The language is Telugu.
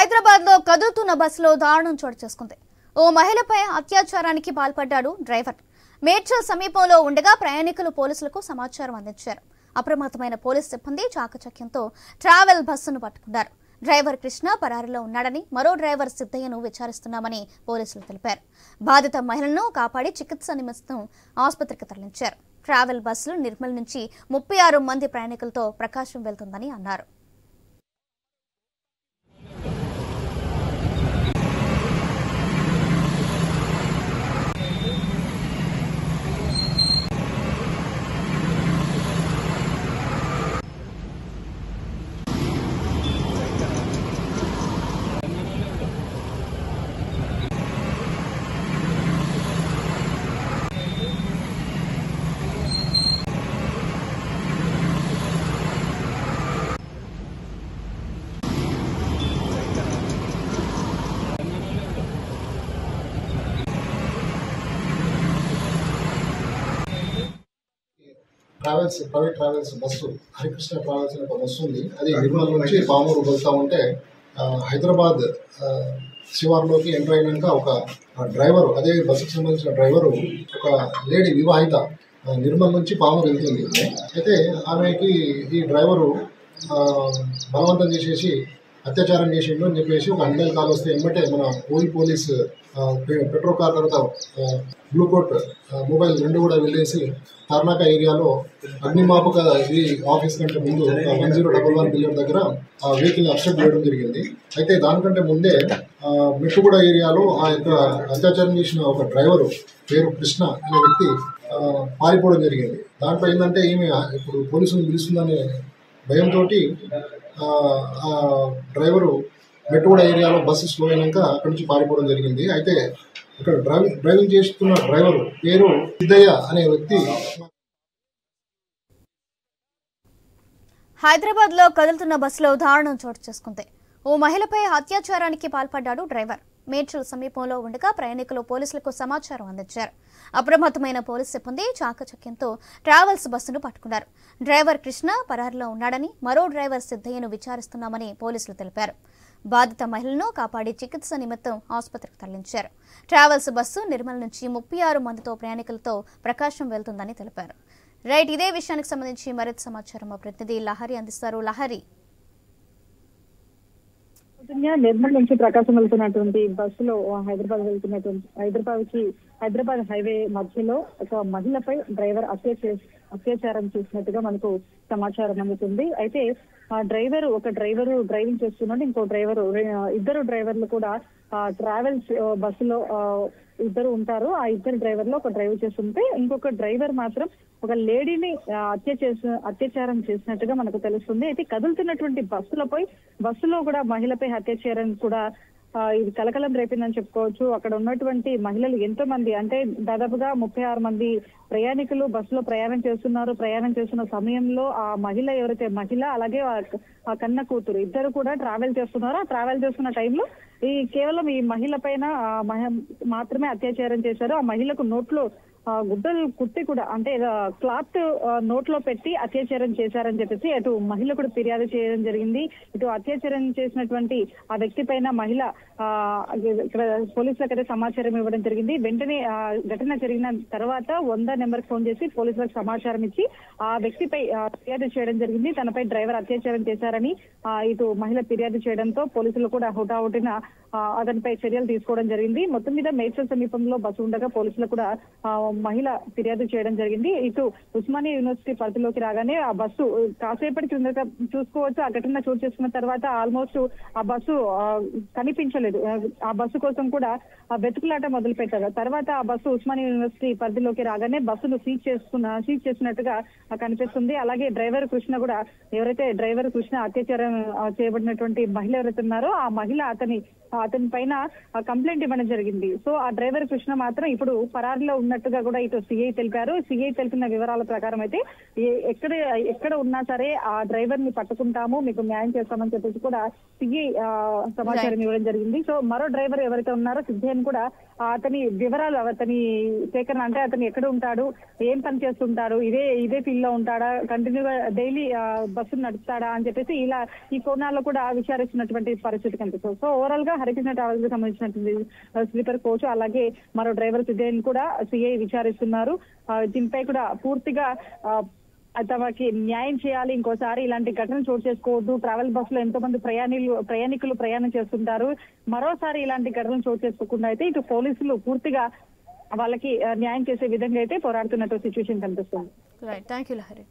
హైదరాబాద్ లో కదులుతున్న బస్సులో దారుణం చోటు చేసుకుంది. ఓ మహిళపై అత్యాచారానికి పాల్పడ్డాడు డ్రైవర్. మేడ్చల్ సమీపంలో ఉండగా ప్రయాణికులు పోలీసులకు సమాచారం అందించారు. అప్రమత్తమైన పోలీస్ సిబ్బంది చాకచక్యంతో ట్రావెల్ బస్సును పట్టుకున్నారు. డ్రైవర్ కృష్ణ పరారీలో ఉన్నాడని, మరో డ్రైవర్ సిద్ధయ్యను విచారిస్తున్నామని పోలీసులు తెలిపారు. బాధిత మహిళను కాపాడి చికిత్స నిమిత్తం ఆసుపత్రికి తరలించారు. ట్రావెల్ బస్సులు నిర్మల్ నుంచి 36 మంది ప్రయాణికులతో ప్రకాశం వెళ్తుందని అన్నారు. Private travels bus Harikrishna travels అనే ఒక బస్సు ఉంది. అది నిర్మల్ నుంచి పామూరు వెళ్తూ ఉంటే హైదరాబాద్ శివార్లోకి ఎంటర్ అయినాక ఒక డ్రైవరు, అదే బస్సుకు సంబంధించిన డ్రైవరు, ఒక లేడీ వివాహిత నిర్మల్ నుంచి పామూరు వెళ్తుంది. అయితే ఆమెకి ఈ డ్రైవరు బలవంతం చేసేసి అత్యాచారం చేసిండు అని చెప్పేసి ఒక అండల్ కాల్ వస్తే ఎమ్మటే మన పోలీస్ పెట్రోల్ కార్ తర్వాత బ్లూ కోట్ మొబైల్ 2 కూడా వెళ్ళేసి తార్నాక ఏరియాలో అగ్నిమాపక ఈ ఆఫీస్ కంటే ముందు 1011 బిలియన్ దగ్గర ఆ వెహికల్ని అబ్స్ట్రక్ట్ చేయడం జరిగింది. అయితే దానికంటే ముందే మెట్టుగూడ ఏరియాలో ఆ యొక్క అత్యాచారం చేసిన ఒక డ్రైవరు పేరు కృష్ణ అనే వ్యక్తి పారిపోవడం జరిగింది. దాంట్లో ఏంటంటే ఈమె ఇప్పుడు పోలీసులను పిలుస్తుందనే భయంతో ఆ డ్రైవరు మెట్టుగూడ ఏరియాలో బస్సు స్లో అయినాక అక్కడి నుంచి పారిపోవడం జరిగింది. అయితే ఇక్కడ డ్రైవింగ్ చేస్తున్న డ్రైవరు పేరు సిద్ధయ్య అనే వ్యక్తి. హైదరాబాద్ లో కదులుతున్న బస్సులో దారుణం చోటు చేసుకుంది. ఓ మహిళపై అత్యాచారానికి పాల్పడ్డాడు డ్రైవర్. మేడ్చల్ సమీపంలో ఉండగా ప్రయాణికులు పోలీసులకు సమాచారం అందించారు. అప్రమత్తమైన పోలీస్ సిబ్బంది చాకచక్యంతో ట్రావెల్స్ బస్సును పట్టుకున్నారు. డ్రైవర్ కృష్ణ పరారీలో ఉన్నాడని, మరో డ్రైవర్ సిద్ధయ్యను విచారిస్తున్నామని పోలీసులు తెలిపారు. బాధిత మహిళను కాపాడి చికిత్స నిమిత్తం ఆసుపత్రికి తరలించారు. ట్రావెల్స్ బస్సు నిర్మల్ నుంచి 36 మందితో ప్రయాణికులతో ప్రకాశం వెళ్తుందని తెలిపారు. రైట్, ఇదే విషయానికి సంబంధించి మరింత సమాచారం మా ప్రతినిధి లహరి అందిస్తారు. లహరి, నిర్మల్ నుంచి ప్రకాశం వెళ్తున్నటువంటి బస్సులో హైదరాబాద్ హైవే మధ్యలో ఒక మహిళపై డ్రైవర్ అత్యాచారం చేసినట్టుగా మనకు సమాచారం అందుతుంది. అయితే ఒక డ్రైవరు డ్రైవింగ్ చేస్తున్నాడు, ఇంకో ఇద్దరు డ్రైవర్లు కూడా ట్రావెల్స్ బస్సులో ఇద్దరు ఉంటారు. ఆ ఇద్దరు డ్రైవర్లు ఒక డ్రైవ్ చేస్తుంటే ఇంకొక డ్రైవర్ మాత్రం ఒక లేడీని అత్యాచారం చేసినట్టుగా మనకు తెలుస్తుంది. అయితే కదులుతున్నటువంటి బస్సులో కూడా మహిళపై అత్యాచారం కూడా ఇది కలకలం రేపిందని చెప్పుకోవచ్చు. అక్కడ ఉన్నటువంటి మహిళలు ఎంతో మంది, అంటే దాదాపుగా 36 మంది ప్రయాణికులు బస్సులో ప్రయాణం చేస్తున్న సమయంలో ఆ మహిళ అలాగే ఆ కన్న కూతురు ఇద్దరు కూడా ట్రావెల్ చేస్తున్నారు. ఆ ట్రావెల్ చేస్తున్న టైంలో కేవలం ఈ మహిళ పైన మాత్రమే అత్యాచారం చేశారు. ఆ మహిళకు నోట్లో గుడ్డలు కుట్టి కూడా, అంటే క్లాత్ నోట్లో పెట్టి అత్యాచారం చేశారని చెప్పేసి అటు మహిళ కూడా ఫిర్యాదు చేయడం జరిగింది. ఇటు అత్యాచారం చేసినటువంటి ఆ వ్యక్తి పైన మహిళ ఇక్కడ పోలీసులకు అయితే సమాచారం ఇవ్వడం జరిగింది. వెంటనే ఘటన జరిగిన తర్వాత 100 నెంబర్కి ఫోన్ చేసి పోలీసులకు సమాచారం ఇచ్చి ఆ వ్యక్తిపై ఫిర్యాదు చేయడం జరిగింది. తనపై డ్రైవర్ అత్యాచారం చేశారని ఇటు మహిళ ఫిర్యాదు చేయడంతో పోలీసులు కూడా హుటాహుటిన అతనిపై చర్యలు తీసుకోవడం జరిగింది. మొత్తం మీద మేడ్చల్ సమీపంలో బస్సు ఉండగా పోలీసులు కూడా మహిళ ఫిర్యాదు చేయడం జరిగింది. ఇటు ఉస్మానియా యూనివర్సిటీ పరిధిలోకి రాగానే ఆ బస్సు కాసేపటి క్రింద చూసుకోవచ్చు. ఆ ఘటన చోటు చేసుకున్న తర్వాత ఆల్మోస్ట్ ఆ బస్సు కనిపించలేదు. ఆ బస్సు కోసం కూడా వెతుకులాట మొదలు పెట్టారు. తర్వాత ఆ బస్సు ఉస్మానియా యూనివర్సిటీ పరిధిలోకి రాగానే బస్సును సీజ్ చేసినట్టుగా కనిపిస్తుంది. అలాగే డ్రైవర్ కృష్ణ కూడా, ఎవరైతే డ్రైవర్ కృష్ణ అత్యాచారం చేయబడినటువంటి మహిళ ఎవరైతే ఉన్నారో ఆ మహిళ అతని పైన కంప్లైంట్ ఇవ్వడం జరిగింది. సో ఆ డ్రైవర్ కృష్ణ మాత్రం ఇప్పుడు పరారీలో ఉన్నట్టుగా కూడా ఇటు సిఐ తెలిపారు. సిఐ తెలిపిన వివరాల ప్రకారం అయితే ఎక్కడ ఉన్నా సరే ఆ డ్రైవర్ ని పట్టుకుంటాము, మీకు న్యాయం చేస్తామని చెప్పేసి కూడా సిఐ సమాచారం ఇవ్వడం జరిగింది. సో మరో డ్రైవర్ ఎవరైతే ఉన్నారో సిద్ధేని కూడా అతని వివరాలు, అతని సేకరణ అంటే అతను ఎక్కడ ఉంటాడు, ఏం పని చేస్తుంటాడు, ఇదే ఫీల్డ్ లో ఉంటాడా, కంటిన్యూగా డైలీ బస్సు నడుస్తాడా అని చెప్పేసి ఇలా ఈ కోణాల్లో కూడా విచారిస్తున్నటువంటి పరిస్థితి కనిపిస్తుంది. సో ఓవరాల్ గా హరికృష్ణ ట్రావెల్స్ కి సంబంధించినటువంటి స్లీపర్ కోచ్ అలాగే మరో డ్రైవర్ సిద్ధేని కూడా సిఐ విచారిస్తున్నారు. దీనిపై కూడా పూర్తిగా తమకి న్యాయం చేయాలి, ఇంకోసారి ఇలాంటి ఘటనలు చోటు చేసుకోవద్దు, ట్రావెల్ బస్ లో ఎంతో మంది ప్రయాణికులు ప్రయాణం చేస్తుంటారు, మరోసారి ఇలాంటి ఘటనలు చోటు చేసుకోకుండా అయితే ఇటు పోలీసులు పూర్తిగా వాళ్ళకి న్యాయం చేసే విధంగా అయితే పోరాడుతున్నట్టు సిచ్యువేషన్ కనిపిస్తుంది. Right, thank you Lahari.